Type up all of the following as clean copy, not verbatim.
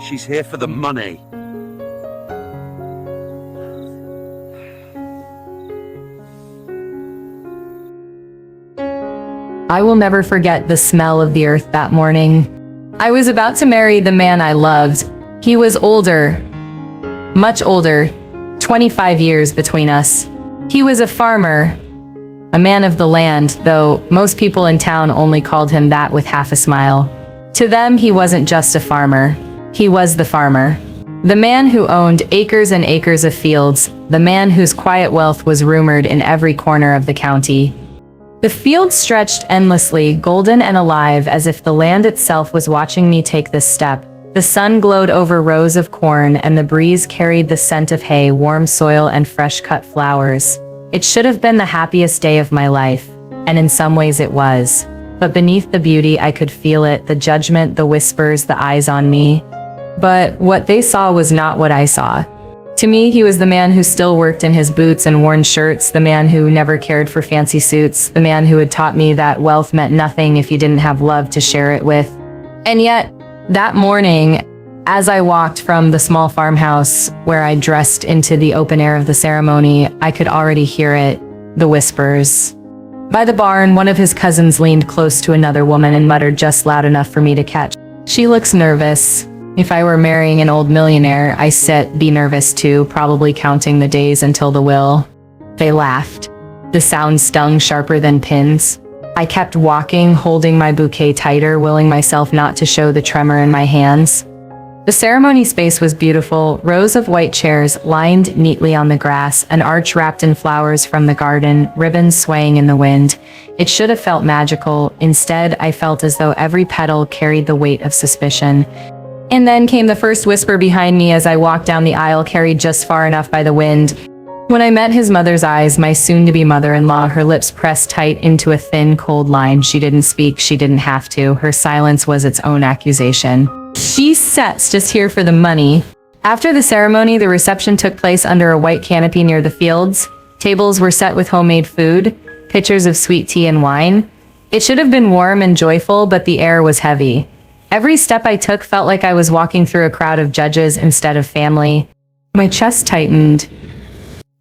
She's here for the money. I will never forget the smell of the earth that morning. I was about to marry the man I loved. He was older, much older, 25 years between us. He was a farmer, a man of the land, though most people in town only called him that with half a smile. To them, he wasn't just a farmer. He was the farmer. The man who owned acres and acres of fields, the man whose quiet wealth was rumored in every corner of the county. The field stretched endlessly, golden and alive, as if the land itself was watching me take this step. The sun glowed over rows of corn, and the breeze carried the scent of hay, warm soil, and fresh-cut flowers. It should have been the happiest day of my life, and in some ways it was. But beneath the beauty, I could feel it, the judgment, the whispers, the eyes on me. But what they saw was not what I saw. To me, he was the man who still worked in his boots and worn shirts, the man who never cared for fancy suits, the man who had taught me that wealth meant nothing if you didn't have love to share it with. And yet, that morning, as I walked from the small farmhouse where I dressed into the open air of the ceremony, I could already hear it, the whispers. By the barn, one of his cousins leaned close to another woman and muttered just loud enough for me to catch. "She looks nervous. If I were marrying an old millionaire, be nervous too, probably counting the days until the will." They laughed. The sound stung sharper than pins. I kept walking, holding my bouquet tighter, willing myself not to show the tremor in my hands. The ceremony space was beautiful, rows of white chairs lined neatly on the grass, an arch wrapped in flowers from the garden, ribbons swaying in the wind. It should have felt magical. Instead, I felt as though every petal carried the weight of suspicion. And then came the first whisper behind me as I walked down the aisle, carried just far enough by the wind. When I met his mother's eyes, my soon-to-be mother-in-law, her lips pressed tight into a thin, cold line. She didn't speak, she didn't have to. Her silence was its own accusation. "She's just here for the money." After the ceremony, the reception took place under a white canopy near the fields. Tables were set with homemade food, pitchers of sweet tea and wine. It should have been warm and joyful, but the air was heavy. Every step I took felt like I was walking through a crowd of judges instead of family. My chest tightened.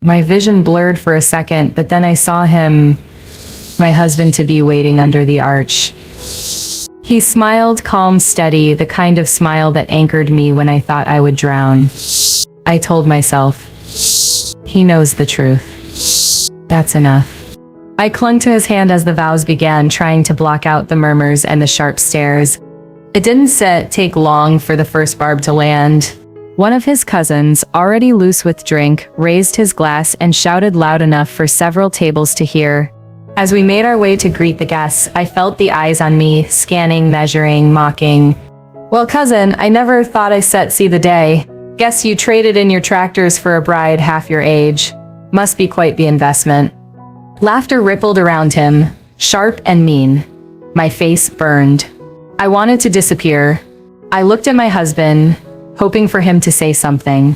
My vision blurred for a second, but then I saw him, my husband-to-be, waiting under the arch. He smiled, calm, steady, the kind of smile that anchored me when I thought I would drown. I told myself, he knows the truth. That's enough. I clung to his hand as the vows began, trying to block out the murmurs and the sharp stares. It didn't take long for the first barb to land. One of his cousins, already loose with drink, raised his glass and shouted loud enough for several tables to hear. As we made our way to greet the guests, I felt the eyes on me, scanning, measuring, mocking. "Well, cousin, I never thought I see the day. Guess you traded in your tractors for a bride half your age. Must be quite the investment." Laughter rippled around him, sharp and mean. My face burned. I wanted to disappear. I looked at my husband, hoping for him to say something.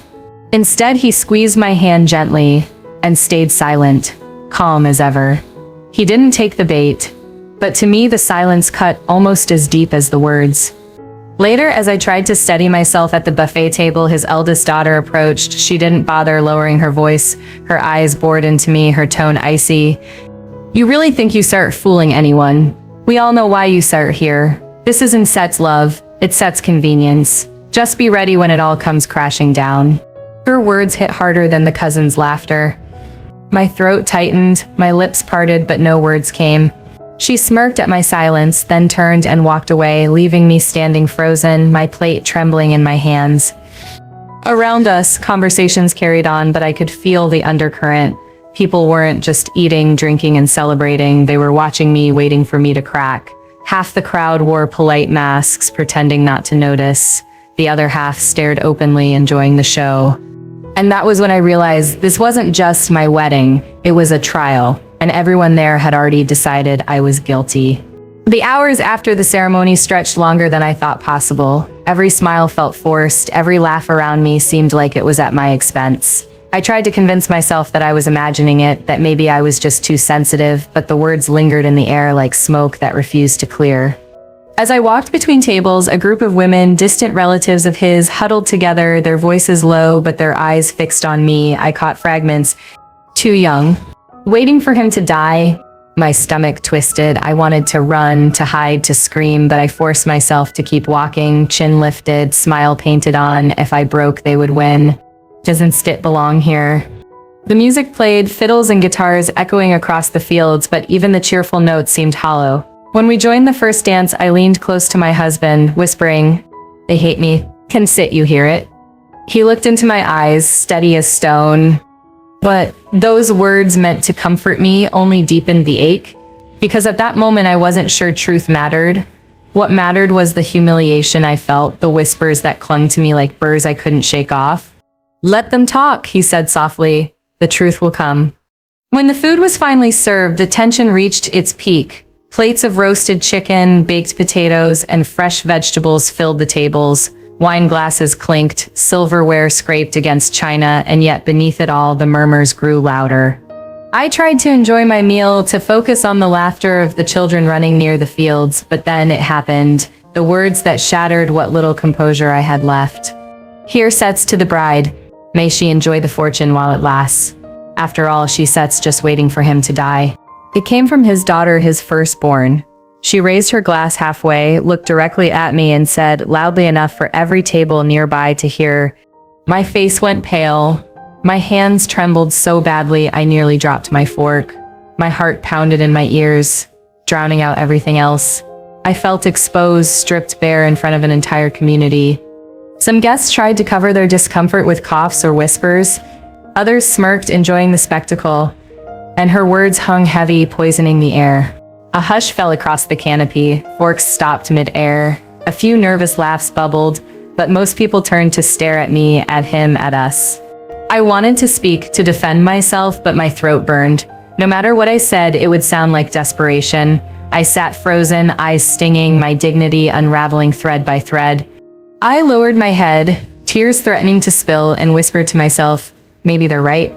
Instead, he squeezed my hand gently and stayed silent, calm as ever. He didn't take the bait, but to me the silence cut almost as deep as the words. Later, as I tried to steady myself at the buffet table, his eldest daughter approached. She didn't bother lowering her voice, her eyes bored into me, her tone icy. "You really think you start fooling anyone? We all know why you start here. This isn't Set's love, it's Set's convenience. Just be ready when it all comes crashing down." Her words hit harder than the cousin's laughter. My throat tightened, my lips parted, but no words came. She smirked at my silence, then turned and walked away, leaving me standing frozen, my plate trembling in my hands. Around us, conversations carried on, but I could feel the undercurrent. People weren't just eating, drinking, and celebrating. They were watching me, waiting for me to crack. Half the crowd wore polite masks, pretending not to notice. The other half stared openly, enjoying the show. And that was when I realized this wasn't just my wedding, it was a trial, and everyone there had already decided I was guilty. The hours after the ceremony stretched longer than I thought possible. Every smile felt forced, every laugh around me seemed like it was at my expense. I tried to convince myself that I was imagining it, that maybe I was just too sensitive, but the words lingered in the air like smoke that refused to clear. As I walked between tables, a group of women, distant relatives of his, huddled together, their voices low but their eyes fixed on me. I caught fragments. Too young. Waiting for him to die. My stomach twisted. I wanted to run, to hide, to scream, but I forced myself to keep walking, chin lifted, smile painted on. If I broke, they would win. Doesn't it belong here? The music played, fiddles and guitars echoing across the fields, but even the cheerful notes seemed hollow. When we joined the first dance, I leaned close to my husband, whispering, "They hate me. Can sit, you hear it?" He looked into my eyes, steady as stone. But those words meant to comfort me only deepened the ache, because at that moment I wasn't sure truth mattered. What mattered was the humiliation I felt, the whispers that clung to me like burrs I couldn't shake off. "Let them talk," he said softly. "The truth will come." When the food was finally served, the tension reached its peak. Plates of roasted chicken, baked potatoes, and fresh vegetables filled the tables. Wine glasses clinked, silverware scraped against china, and yet beneath it all, the murmurs grew louder. I tried to enjoy my meal, to focus on the laughter of the children running near the fields, but then it happened. The words that shattered what little composure I had left. "Here sets to the bride. May she enjoy the fortune while it lasts. After all, she sets just waiting for him to die." It came from his daughter, his firstborn. She raised her glass halfway, looked directly at me, and said, loudly enough for every table nearby to hear. My face went pale. My hands trembled so badly I nearly dropped my fork. My heart pounded in my ears, drowning out everything else. I felt exposed, stripped bare in front of an entire community. Some guests tried to cover their discomfort with coughs or whispers. Others smirked, enjoying the spectacle. And her words hung heavy, poisoning the air. A hush fell across the canopy. Forks stopped mid-air. A few nervous laughs bubbled, but most people turned to stare at me, at him, at us. I wanted to speak, to defend myself, but my throat burned. No matter what I said, it would sound like desperation. I sat frozen, eyes stinging, my dignity unraveling thread by thread. I lowered my head, tears threatening to spill, and whispered to myself, maybe they're right.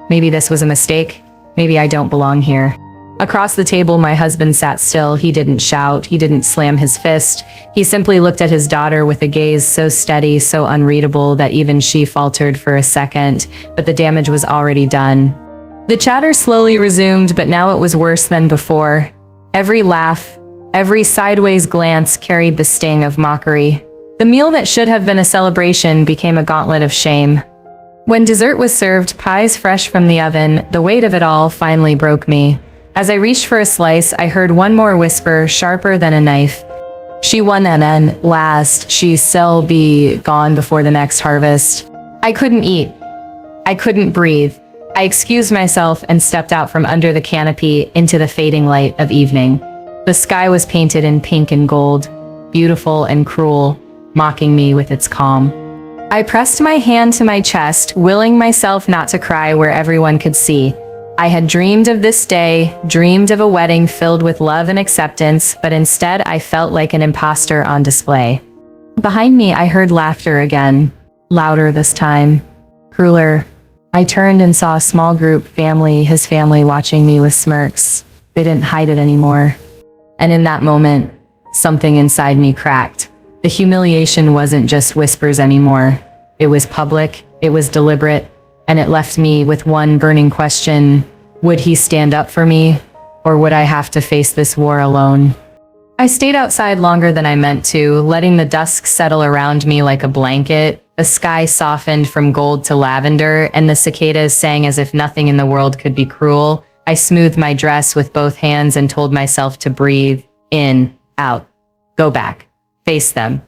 Maybe this was a mistake. Maybe I don't belong here. Across the table, my husband sat still. He didn't shout. He didn't slam his fist. He simply looked at his daughter with a gaze so steady, so unreadable that even she faltered for a second, but the damage was already done. The chatter slowly resumed, but now it was worse than before. Every laugh, every sideways glance carried the sting of mockery. The meal that should have been a celebration became a gauntlet of shame. When dessert was served, pies fresh from the oven, the weight of it all finally broke me. As I reached for a slice, I heard one more whisper, sharper than a knife. She won and then last, she shall be gone before the next harvest. I couldn't eat. I couldn't breathe. I excused myself and stepped out from under the canopy into the fading light of evening. The sky was painted in pink and gold, beautiful and cruel, mocking me with its calm. I pressed my hand to my chest, willing myself not to cry where everyone could see. I had dreamed of this day, dreamed of a wedding filled with love and acceptance, but instead I felt like an imposter on display. Behind me, I heard laughter again, louder this time, crueler. I turned and saw a small group, his family watching me with smirks. They didn't hide it anymore. And in that moment, something inside me cracked. The humiliation wasn't just whispers anymore. It was public, it was deliberate, and it left me with one burning question. Would he stand up for me, or would I have to face this war alone? I stayed outside longer than I meant to, letting the dusk settle around me like a blanket. The sky softened from gold to lavender, and the cicadas sang as if nothing in the world could be cruel. I smoothed my dress with both hands and told myself to breathe in, out, go back, face them.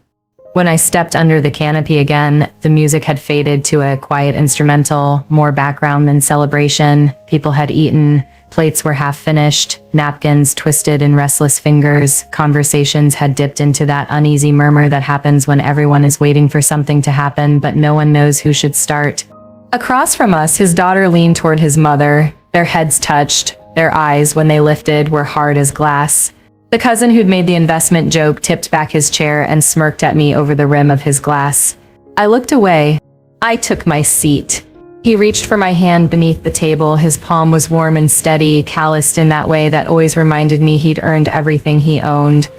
When I stepped under the canopy again, the music had faded to a quiet instrumental, more background than celebration. People had eaten, plates were half finished, napkins twisted in restless fingers. Conversations had dipped into that uneasy murmur that happens when everyone is waiting for something to happen, but no one knows who should start. Across from us, his daughter leaned toward his mother. Their heads touched. Their eyes, when they lifted, were hard as glass. The cousin who'd made the investment joke tipped back his chair and smirked at me over the rim of his glass. I looked away. I took my seat. He reached for my hand beneath the table. His palm was warm and steady, calloused in that way that always reminded me he'd earned everything he owned.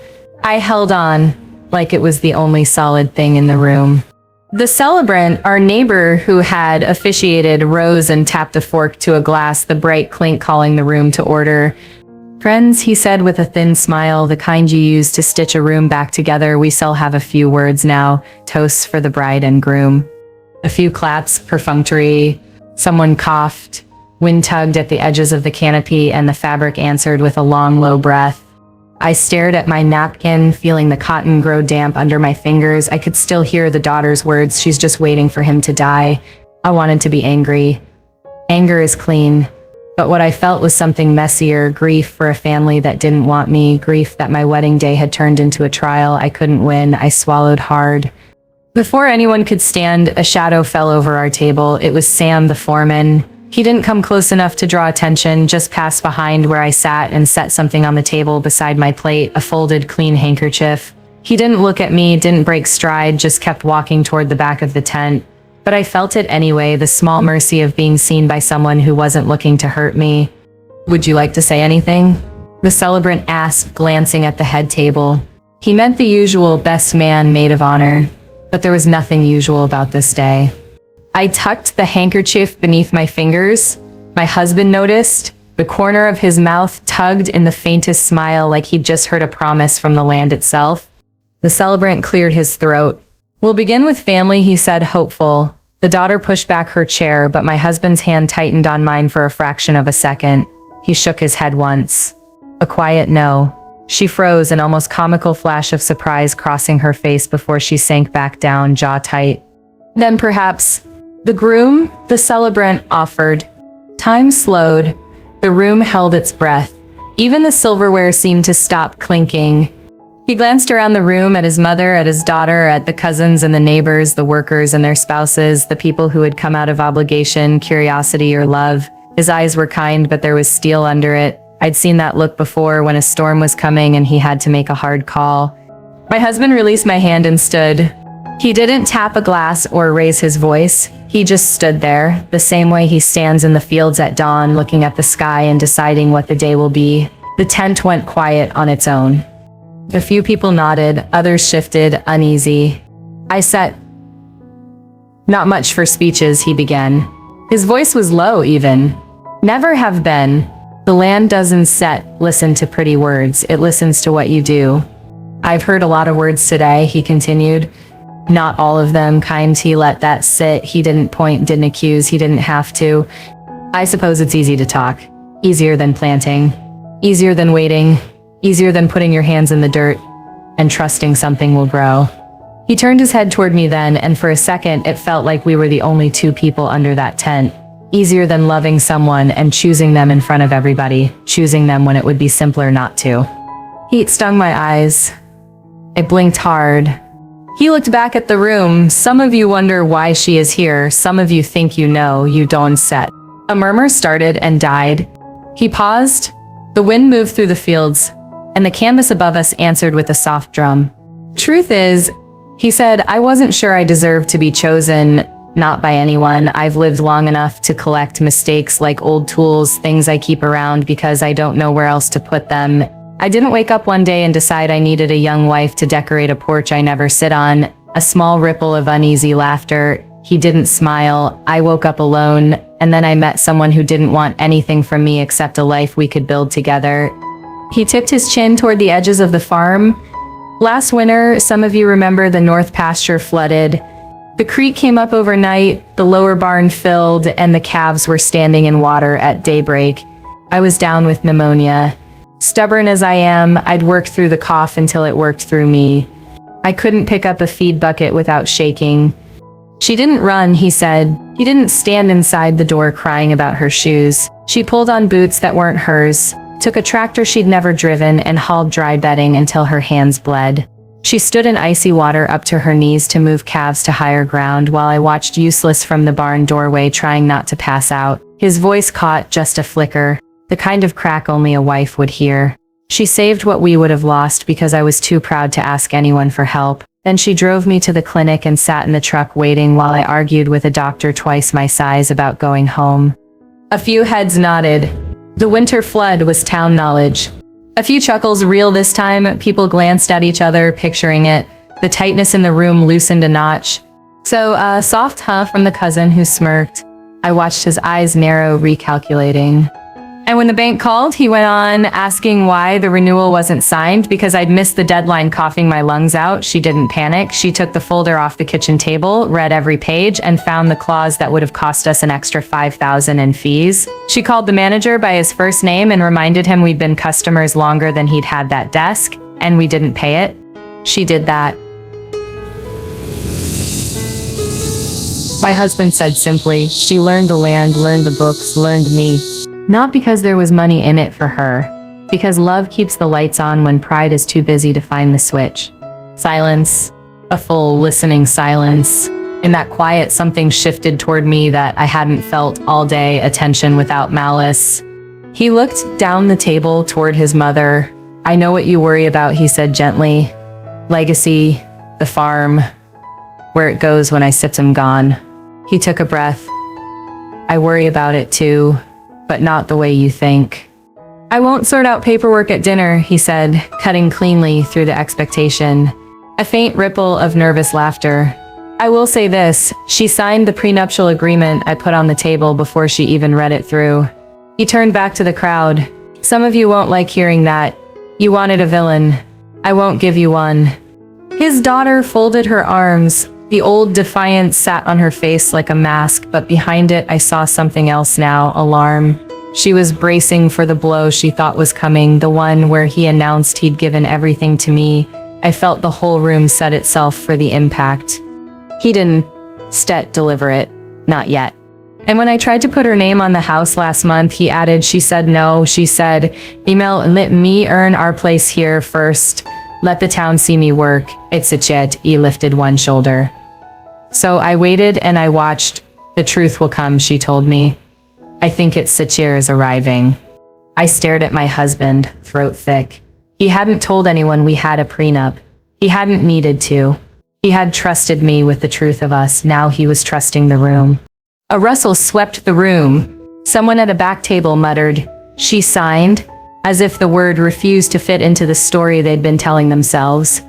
I held on, like it was the only solid thing in the room. The celebrant, our neighbor who had officiated, rose and tapped a fork to a glass, the bright clink calling the room to order. "Friends," he said with a thin smile, "the kind you use to stitch a room back together, we still have a few words now, toasts for the bride and groom." A few claps, perfunctory. Someone coughed. Wind tugged at the edges of the canopy, and the fabric answered with a long, low breath. I stared at my napkin, feeling the cotton grow damp under my fingers. I could still hear the daughter's words, "She's just waiting for him to die." I wanted to be angry. Anger is clean. But what I felt was something messier, grief for a family that didn't want me, grief that my wedding day had turned into a trial I couldn't win. I swallowed hard. Before anyone could stand, a shadow fell over our table. It was Sam, the foreman. He didn't come close enough to draw attention, just passed behind where I sat and set something on the table beside my plate, a folded, clean handkerchief. He didn't look at me, didn't break stride, just kept walking toward the back of the tent. But I felt it anyway, the small mercy of being seen by someone who wasn't looking to hurt me. "Would you like to say anything?" the celebrant asked, glancing at the head table. He meant the usual best man, maid of honor. But there was nothing usual about this day. I tucked the handkerchief beneath my fingers. My husband noticed. The corner of his mouth tugged in the faintest smile, like he'd just heard a promise from the land itself. The celebrant cleared his throat. "We'll begin with family," he said, hopeful. The daughter pushed back her chair, but my husband's hand tightened on mine for a fraction of a second. He shook his head once. A quiet no. She froze, an almost comical flash of surprise crossing her face before she sank back down, jaw tight. "Then perhaps the groom," the celebrant offered. Time slowed. The room held its breath. Even the silverware seemed to stop clinking. He glanced around the room at his mother, at his daughter, at the cousins and the neighbors, the workers and their spouses, the people who had come out of obligation, curiosity, or love. His eyes were kind, but there was steel under it. I'd seen that look before when a storm was coming and he had to make a hard call. My husband released my hand and stood. He didn't tap a glass or raise his voice. He just stood there, the same way he stands in the fields at dawn, looking at the sky and deciding what the day will be. The tent went quiet on its own. A few people nodded, others shifted, uneasy. I sat. "Not much for speeches," he began. His voice was low even. "Never have been. The land doesn't listen to pretty words, it listens to what you do." "I've heard a lot of words today," he continued. "Not all of them kind." He let that sit. He didn't point, didn't accuse, he didn't have to. "I suppose it's easy to talk. Easier than planting. Easier than waiting. Easier than putting your hands in the dirt and trusting something will grow." He turned his head toward me then, and for a second it felt like we were the only two people under that tent. Easier than loving someone and choosing them in front of everybody, choosing them when it would be simpler not to. Heat stung my eyes. I blinked hard. He looked back at the room. "Some of you wonder why she is here. Some of you think you know, you don't set." A murmur started and died. He paused. The wind moved through the fields, and the canvas above us answered with a soft drum. "Truth is," he said, "I wasn't sure I deserved to be chosen. Not by anyone. I've lived long enough to collect mistakes like old tools, things I keep around because I don't know where else to put them. I didn't wake up one day and decide I needed a young wife to decorate a porch I never sit on." A small ripple of uneasy laughter. He didn't smile. "I woke up alone, and then I met someone who didn't want anything from me except a life we could build together." He tipped his chin toward the edges of the farm. "Last winter, some of you remember, the north pasture flooded. The creek came up overnight, the lower barn filled, and the calves were standing in water at daybreak. I was down with pneumonia. Stubborn as I am, I'd worked through the cough until it worked through me. I couldn't pick up a feed bucket without shaking." "She didn't run," he said. He didn't stand inside the door crying about her shoes. "She pulled on boots that weren't hers, took a tractor she'd never driven, and hauled dry bedding until her hands bled. She stood in icy water up to her knees to move calves to higher ground while I watched useless from the barn doorway, trying not to pass out." His voice caught just a flicker, the kind of crack only a wife would hear. "She saved what we would have lost because I was too proud to ask anyone for help. Then she drove me to the clinic and sat in the truck waiting while I argued with a doctor twice my size about going home." A few heads nodded. The winter flood was town knowledge. A few chuckles, real this time. People glanced at each other, picturing it. The tightness in the room loosened a notch. So, soft huh from the cousin who smirked. I watched his eyes narrow, recalculating. And when the bank called, he went on asking why the renewal wasn't signed because I'd missed the deadline, coughing my lungs out. She didn't panic. She took the folder off the kitchen table, read every page, and found the clause that would have cost us an extra $5,000 in fees. She called the manager by his first name and reminded him we'd been customers longer than he'd had that desk, and we didn't pay it. She did that. My husband said simply, she learned the land, learned the books, learned me. Not because there was money in it for her, because love keeps the lights on when pride is too busy to find the switch. Silence, a full listening silence. In that quiet, something shifted toward me that I hadn't felt all day, attention without malice. He looked down the table toward his mother. I know what you worry about, he said gently. Legacy, the farm, where it goes when I am gone. He took a breath. I worry about it too, but not the way you think. I won't sort out paperwork at dinner, he said, cutting cleanly through the expectation. A faint ripple of nervous laughter. I will say this, she signed the prenuptial agreement I put on the table before she even read it through. He turned back to the crowd. Some of you won't like hearing that. You wanted a villain. I won't give you one. His daughter folded her arms. The old defiance sat on her face like a mask, but behind it I saw something else now, alarm. She was bracing for the blow she thought was coming, the one where he announced he'd given everything to me. I felt the whole room set itself for the impact. He didn't deliver it. Not yet. And when I tried to put her name on the house last month, he added, she said no. She said, Email, let me earn our place here first. Let the town see me work. It's a chit. He lifted one shoulder. So I waited and I watched. The truth will come, she told me. I think it's Sachir is arriving. I stared at my husband, throat thick. He hadn't told anyone we had a prenup. He hadn't needed to. He had trusted me with the truth of us. Now he was trusting the room. A rustle swept the room. Someone at a back table muttered, she signed, as if the word refused to fit into the story they'd been telling themselves.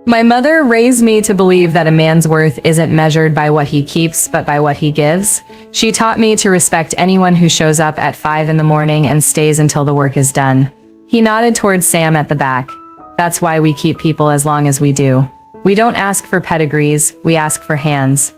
My mother raised me to believe that a man's worth isn't measured by what he keeps, but by what he gives. She taught me to respect anyone who shows up at 5 in the morning and stays until the work is done. He nodded towards Sam at the back. That's why we keep people as long as we do. We don't ask for pedigrees, we ask for hands.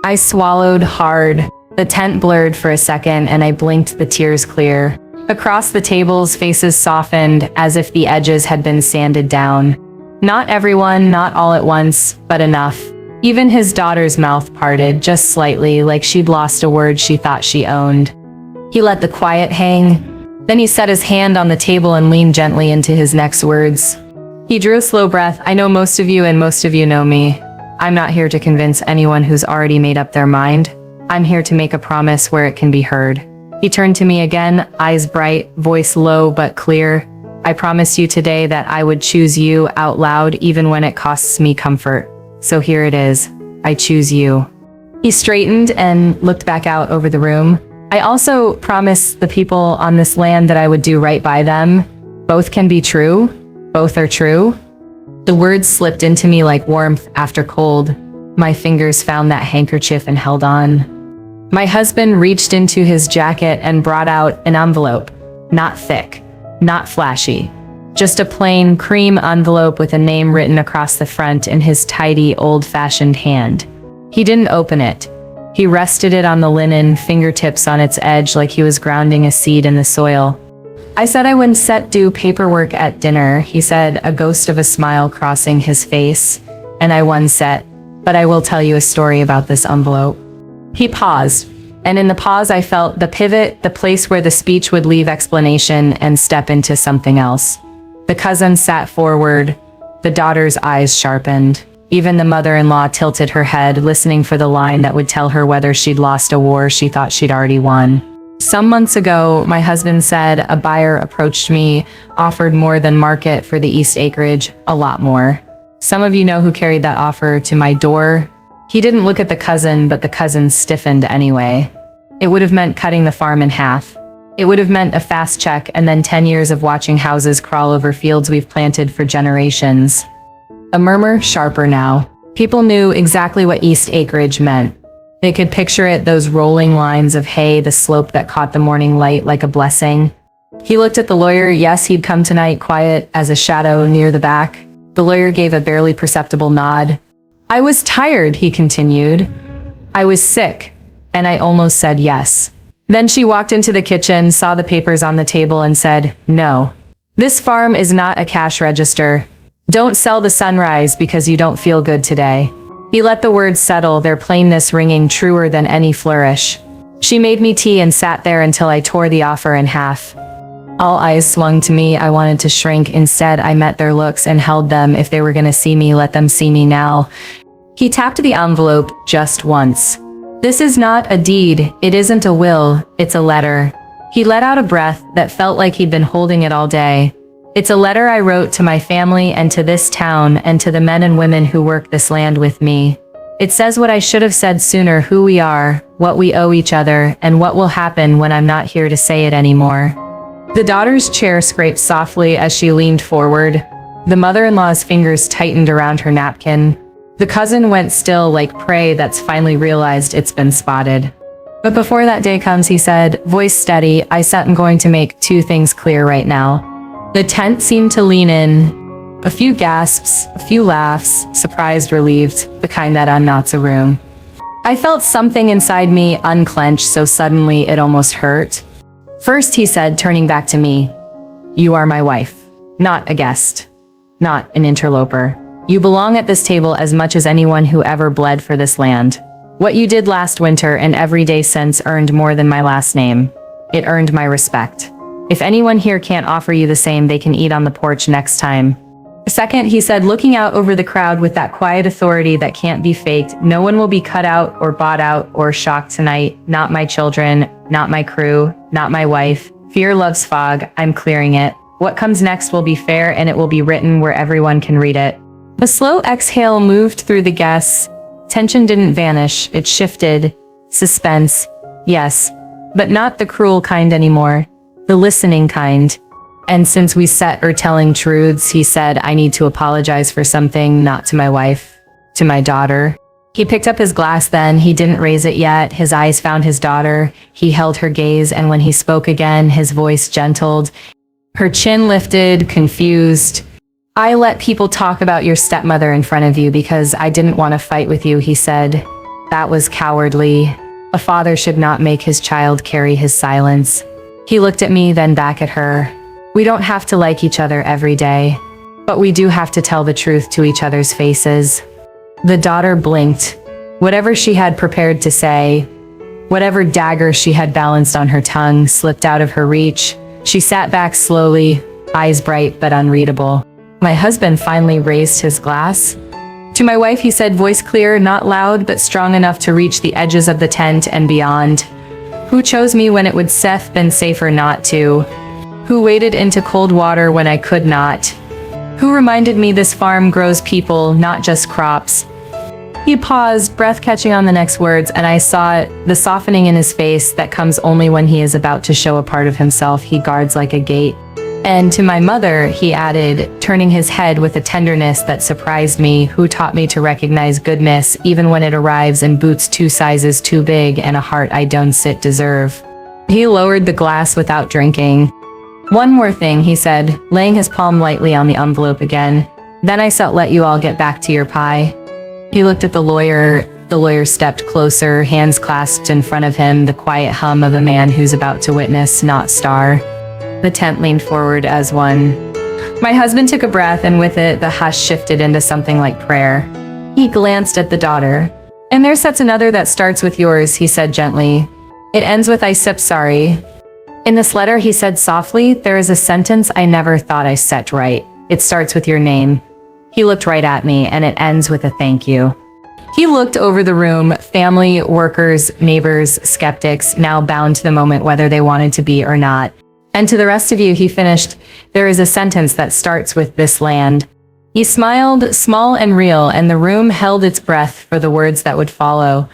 I swallowed hard. The tent blurred for a second and I blinked, the tears clear. Across the tables, faces softened as if the edges had been sanded down. Not everyone, not all at once, but enough. Even his daughter's mouth parted, just slightly, like she'd lost a word she thought she owned. He let the quiet hang. Then he set his hand on the table and leaned gently into his next words. He drew a slow breath. I know most of you and most of you know me. I'm not here to convince anyone who's already made up their mind. I'm here to make a promise where it can be heard. He turned to me again, eyes bright, voice low but clear. I promise you today that I would choose you out loud even when it costs me comfort. So here it is. I choose you. He straightened and looked back out over the room. I also promised the people on this land that I would do right by them. Both can be true. Both are true. The words slipped into me like warmth after cold. My fingers found that handkerchief and held on. My husband reached into his jacket and brought out an envelope. Not thick. Not flashy, just a plain cream envelope with a name written across the front in his tidy, old-fashioned hand. He didn't open it. He rested it on the linen, fingertips on its edge like he was grounding a seed in the soil. I said I wouldn't do paperwork at dinner, he said, a ghost of a smile crossing his face. And I won set, but I will tell you a story about this envelope. He paused. And in the pause I felt the pivot, the place where the speech would leave explanation and step into something else. The cousin sat forward, the daughter's eyes sharpened. Even the mother-in-law tilted her head, listening for the line that would tell her whether she'd lost a war she thought she'd already won. Some months ago, my husband said a buyer approached me, offered more than market for the East acreage, a lot more. Some of you know who carried that offer to my door. He didn't look at the cousin, but the cousin stiffened anyway. It would have meant cutting the farm in half. It would have meant a fast check and then 10 years of watching houses crawl over fields we've planted for generations. A murmur sharper now. People knew exactly what East Acreage meant. They could picture it, those rolling lines of hay, the slope that caught the morning light like a blessing. He looked at the lawyer. Yes, he'd come tonight, quiet as a shadow near the back. The lawyer gave a barely perceptible nod. I was tired, he continued. I was sick, and I almost said yes. Then she walked into the kitchen, saw the papers on the table, and said, no. This farm is not a cash register. Don't sell the sunrise because you don't feel good today. He let the words settle, their plainness ringing truer than any flourish. She made me tea and sat there until I tore the offer in half. All eyes swung to me. I wanted to shrink. Instead, I met their looks and held them. If they were going to see me, let them see me now. He tapped the envelope just once. This is not a deed. It isn't a will. It's a letter. He let out a breath that felt like he'd been holding it all day. It's a letter I wrote to my family and to this town and to the men and women who work this land with me. It says what I should have said sooner, who we are, what we owe each other, and what will happen when I'm not here to say it anymore. The daughter's chair scraped softly as she leaned forward. The mother-in-law's fingers tightened around her napkin. The cousin went still like prey that's finally realized it's been spotted. But before that day comes, he said, voice steady, I'm going to make two things clear right now. The tent seemed to lean in. A few gasps, a few laughs, surprised, relieved, the kind that unknots a room. I felt something inside me unclench so suddenly it almost hurt. First, he said, turning back to me, you are my wife, not a guest, not an interloper. You belong at this table as much as anyone who ever bled for this land. What you did last winter and every day since earned more than my last name. It earned my respect. If anyone here can't offer you the same, they can eat on the porch next time. Second, he said, looking out over the crowd with that quiet authority that can't be faked, no one will be cut out or bought out or shocked tonight. Not my children, not my crew, not my wife. Fear loves fog. I'm clearing it. What comes next will be fair, and it will be written where everyone can read it. A slow exhale moved through the guests. Tension didn't vanish. It shifted. Suspense. Yes, but not the cruel kind anymore. The listening kind. And since we set are telling truths, he said, I need to apologize for something, not to my wife, to my daughter. He picked up his glass then. He didn't raise it yet. His eyes found his daughter. He held her gaze, and when he spoke again, his voice gentled. Her chin lifted, confused. I let people talk about your stepmother in front of you because I didn't want to fight with you, he said. That was cowardly. A father should not make his child carry his silence. He looked at me, then back at her. We don't have to like each other every day, but we do have to tell the truth to each other's faces. The daughter blinked. Whatever she had prepared to say, whatever dagger she had balanced on her tongue, slipped out of her reach. She sat back slowly, eyes bright but unreadable. My husband finally raised his glass. To my wife, he said, voice clear, not loud, but strong enough to reach the edges of the tent and beyond. Who chose me when it would have been safer not to? Who waded into cold water when I could not? Who reminded me this farm grows people, not just crops? He paused, breath catching on the next words, and I saw it, the softening in his face that comes only when he is about to show a part of himself he guards like a gate. And to my mother, he added, turning his head with a tenderness that surprised me, who taught me to recognize goodness even when it arrives in boots 2 sizes too big and a heart I don't deserve. He lowered the glass without drinking. One more thing, he said, laying his palm lightly on the envelope again. Then I shall let you all get back to your pie. He looked at the lawyer. The lawyer stepped closer, hands clasped in front of him, the quiet hum of a man who's about to witness, not star. The tent leaned forward as one. My husband took a breath, and with it, the hush shifted into something like prayer. He glanced at the daughter. And there's another that starts with yours, he said gently. It ends with I sip sorry. In this letter, he said softly, there is a sentence I never thought I set right. It starts with your name. He looked right at me, and it ends with a thank you. He looked over the room, family, workers, neighbors, skeptics, now bound to the moment whether they wanted to be or not. And to the rest of you, he finished, there is a sentence that starts with this land. He smiled, small and real, and the room held its breath for the words that would follow.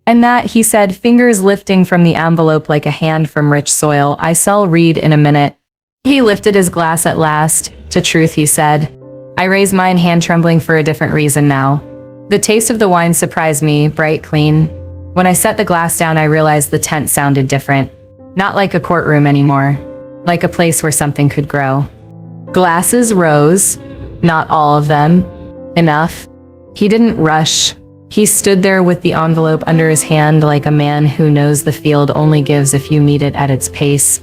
And that, he said, fingers lifting from the envelope like a hand from rich soil. I shall read in a minute. He lifted his glass at last. To truth, he said. I raised mine, hand trembling for a different reason now. The taste of the wine surprised me, bright, clean. When I set the glass down, I realized the tent sounded different. Not like a courtroom anymore. Like a place where something could grow. Glasses rose. Not all of them. Enough. He didn't rush. He stood there with the envelope under his hand like a man who knows the field only gives if you meet it at its pace.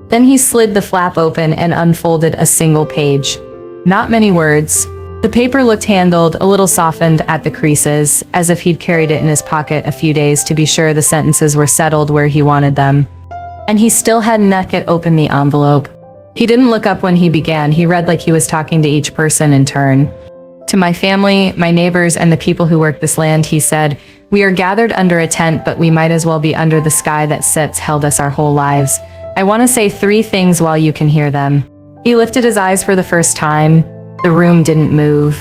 Then he slid the flap open and unfolded a single page. Not many words. The paper looked handled, a little softened at the creases, as if he'd carried it in his pocket a few days to be sure the sentences were settled where he wanted them. And he still hadn't yet opened the envelope. He didn't look up when he began. He read like he was talking to each person in turn. To my family, my neighbors, and the people who work this land, he said, we are gathered under a tent, but we might as well be under the sky that sits held us our whole lives. I want to say 3 things while you can hear them. He lifted his eyes for the first time. The room didn't move.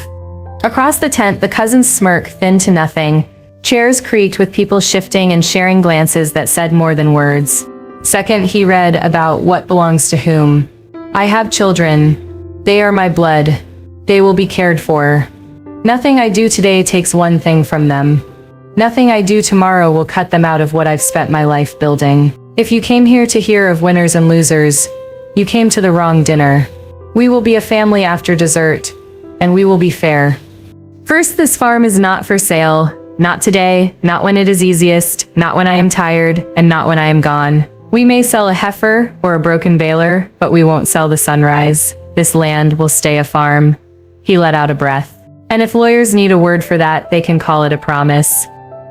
Across the tent, the cousins smirked, thin to nothing. Chairs creaked with people shifting and sharing glances that said more than words. Second, he read about what belongs to whom. I have children. They are my blood. They will be cared for. Nothing I do today takes one thing from them. Nothing I do tomorrow will cut them out of what I've spent my life building. If you came here to hear of winners and losers, you came to the wrong dinner. We will be a family after dessert, and we will be fair. First, this farm is not for sale. Not today, not when it is easiest, not when I am tired, and not when I am gone. We may sell a heifer or a broken baler, but we won't sell the sunrise. This land will stay a farm. He let out a breath. And if lawyers need a word for that, they can call it a promise.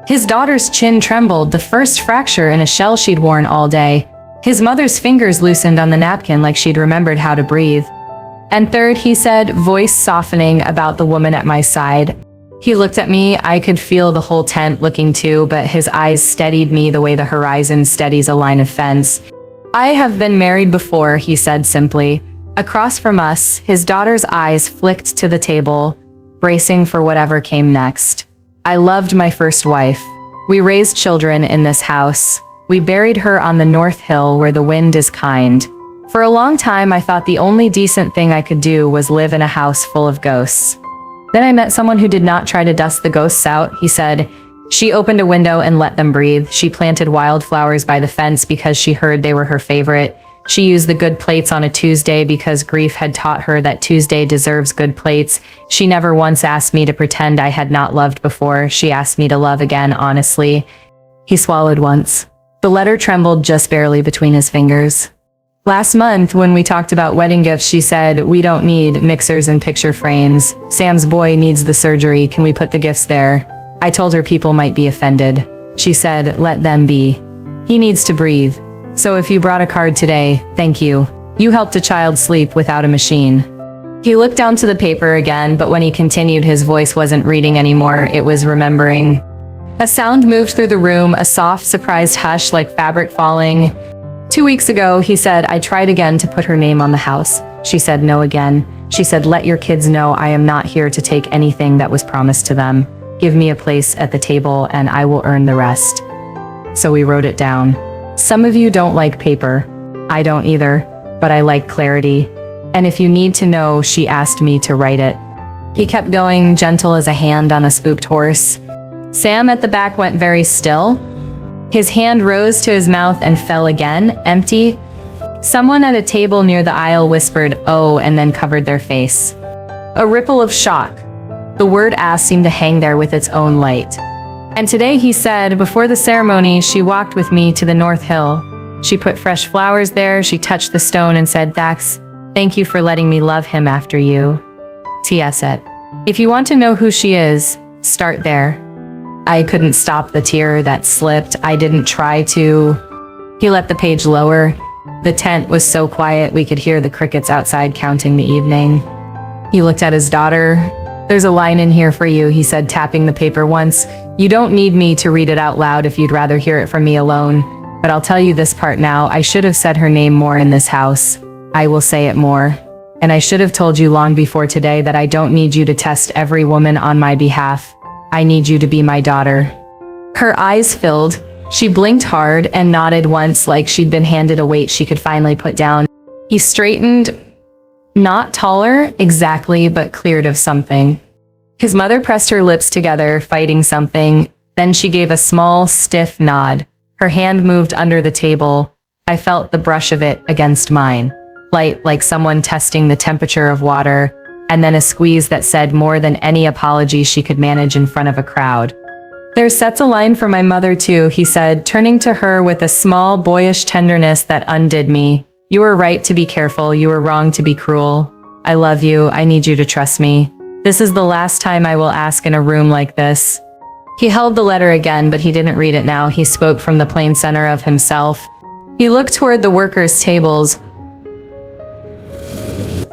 His daughter's chin trembled, the first fracture in a shell she'd worn all day. His mother's fingers loosened on the napkin like she'd remembered how to breathe. And third, he said, voice softening about the woman at my side. He looked at me. I could feel the whole tent looking too, but his eyes steadied me the way the horizon steadies a line of fence. I have been married before, he said simply. Across from us, his daughter's eyes flicked to the table, bracing for whatever came next. I loved my first wife. We raised children in this house. We buried her on the North Hill where the wind is kind. For a long time, I thought the only decent thing I could do was live in a house full of ghosts. Then I met someone who did not try to dust the ghosts out, he said. She opened a window and let them breathe. She planted wildflowers by the fence because she heard they were her favorite. She used the good plates on a Tuesday because grief had taught her that Tuesday deserves good plates. She never once asked me to pretend I had not loved before. She asked me to love again, honestly. He swallowed once. The letter trembled just barely between his fingers. Last month, when we talked about wedding gifts, she said, we don't need mixers and picture frames. Sam's boy needs the surgery. Can we put the gifts there? I told her people might be offended. She said, let them be. He needs to breathe. So if you brought a card today, thank you. You helped a child sleep without a machine. He looked down to the paper again, but when he continued, his voice wasn't reading anymore, it was remembering. A sound moved through the room, a soft, surprised hush like fabric falling. 2 weeks ago, he said, I tried again to put her name on the house. She said no again. She said, let your kids know I am not here to take anything that was promised to them. Give me a place at the table and I will earn the rest. So we wrote it down. Some of you don't like paper. I don't either, but I like clarity. And if you need to know, she asked me to write it. He kept going, gentle as a hand on a spooked horse. Sam at the back went very still. His hand rose to his mouth and fell again, empty. Someone at a table near the aisle whispered, oh, and then covered their face. A ripple of shock. The word ass seemed to hang there with its own light. And today, he said, before the ceremony, she walked with me to the North Hill. She put fresh flowers there, she touched the stone and said, Dax, thank you for letting me love him after you. T.S. it. If you want to know who she is, start there. I couldn't stop the tear that slipped. I didn't try to. He let the page lower. The tent was so quiet we could hear the crickets outside counting the evening. He looked at his daughter. There's a line in here for you, he said, tapping the paper once. You don't need me to read it out loud if you'd rather hear it from me alone. But I'll tell you this part now. I should have said her name more in this house. I will say it more. And I should have told you long before today that I don't need you to test every woman on my behalf. I need you to be my daughter. Her eyes filled. She blinked hard and nodded once like she'd been handed a weight she could finally put down. He straightened, not taller exactly, but cleared of something. His mother pressed her lips together, fighting something. Then she gave a small, stiff nod. Her hand moved under the table. I felt the brush of it against mine. Light, like someone testing the temperature of water, and then a squeeze that said more than any apology she could manage in front of a crowd. "There's sets a line for my mother too," he said, turning to her with a small, boyish tenderness that undid me. "You were right to be careful. You were wrong to be cruel. I love you. I need you to trust me. This is the last time I will ask in a room like this." He held the letter again, but he didn't read it now. He spoke from the plain center of himself. He looked toward the workers' tables.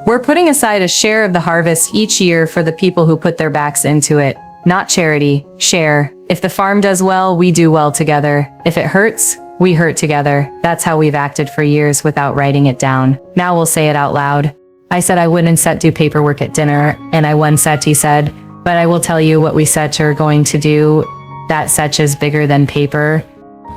"We're putting aside a share of the harvest each year for the people who put their backs into it. Not charity, share. If the farm does well, we do well together. If it hurts, we hurt together. That's how we've acted for years without writing it down. Now we'll say it out loud." I said I wouldn't set do paperwork at dinner, and I won set, he said. "But I will tell you what we set are going to do. That set is bigger than paper."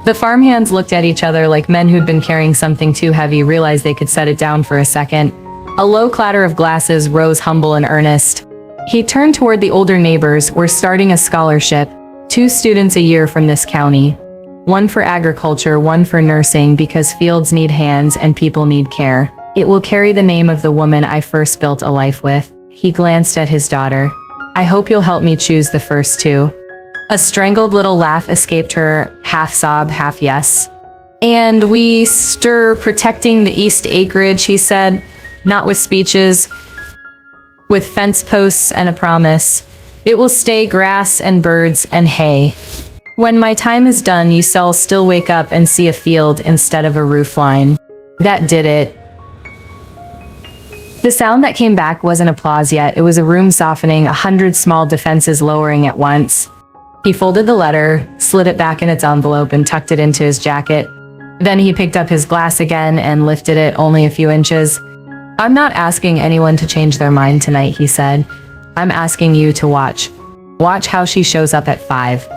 The farmhands looked at each other like men who'd been carrying something too heavy realized they could set it down for a second. A low clatter of glasses rose humble and earnest. He turned toward the older neighbors. "We're starting a scholarship. 2 students a year from this county. 1 for agriculture, 1 for nursing, because fields need hands and people need care. It will carry the name of the woman I first built a life with." He glanced at his daughter. "I hope you'll help me choose the first 2. A strangled little laugh escaped her, half sob, half yes. "And we stir protecting the east acreage," he said, "not with speeches, with fence posts and a promise. It will stay grass and birds and hay. When my time is done, you shall still wake up and see a field instead of a roofline." That did it. The sound that came back wasn't applause yet. It was a room softening, 100 small defenses lowering at once. He folded the letter, slid it back in its envelope, and tucked it into his jacket. Then he picked up his glass again and lifted it only a few inches. "I'm not asking anyone to change their mind tonight," he said. "I'm asking you to watch. Watch how she shows up at 5.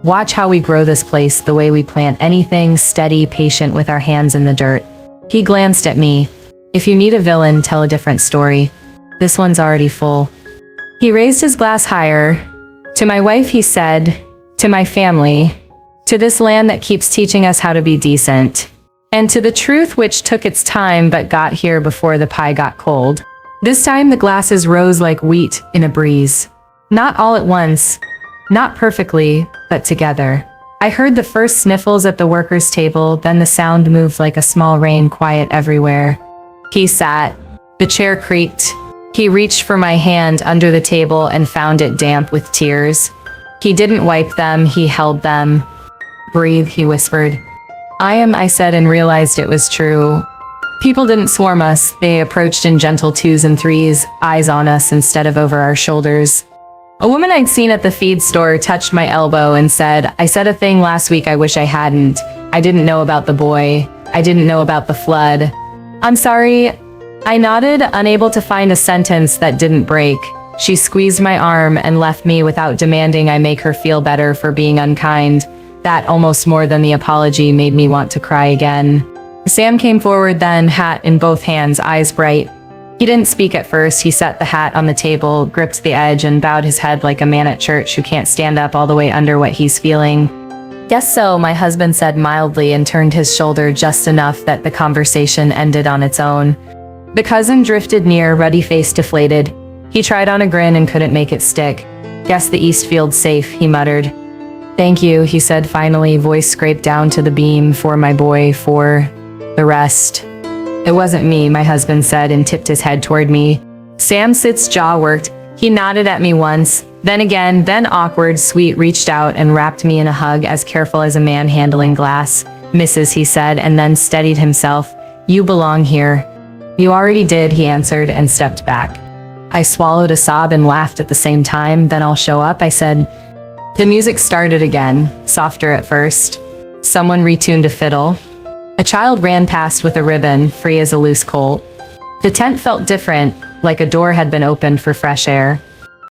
Watch how we grow this place the way we plant anything, steady, patient, with our hands in the dirt." He glanced at me. "If you need a villain, tell a different story. This one's already full." He raised his glass higher. "To my wife," he said, "to my family, to this land that keeps teaching us how to be decent, and to the truth which took its time but got here before the pie got cold." This time the glasses rose like wheat in a breeze. Not all at once, not perfectly, but together. I heard the first sniffles at the workers' table, then the sound moved like a small rain, quiet everywhere. He sat. The chair creaked. He reached for my hand under the table and found it damp with tears. He didn't wipe them, he held them. "Breathe," he whispered. I said, and realized it was true. People didn't swarm us. They approached in gentle 2s and 3s, eyes on us instead of over our shoulders. A woman I'd seen at the feed store touched my elbow and said, "I said a thing last week I wish I hadn't. I didn't know about the boy. I didn't know about the flood." "I'm sorry." I nodded, unable to find a sentence that didn't break. She squeezed my arm and left me without demanding I make her feel better for being unkind. That, almost more than the apology, made me want to cry again. Sam came forward then, hat in both hands, eyes bright. He didn't speak at first. He set the hat on the table, gripped the edge, and bowed his head like a man at church who can't stand up all the way under what he's feeling. "Guess so," my husband said mildly and turned his shoulder just enough that the conversation ended on its own. The cousin drifted near, ruddy face deflated. He tried on a grin and couldn't make it stick. "Guess the east field's safe," he muttered. "Thank you," he said finally, voice scraped down to the beam, "for my boy, for the rest." "It wasn't me," my husband said and tipped his head toward me. Sam Sitt's jaw worked. He nodded at me once, then again, then awkward, sweet, reached out and wrapped me in a hug as careful as a man handling glass. "Mrs.," he said, and then steadied himself. "You belong here." "You already did," he answered and stepped back. I swallowed a sob and laughed at the same time. "Then I'll show up," I said. The music started again, softer at first. Someone retuned a fiddle. A child ran past with a ribbon, free as a loose colt. The tent felt different, like a door had been opened for fresh air.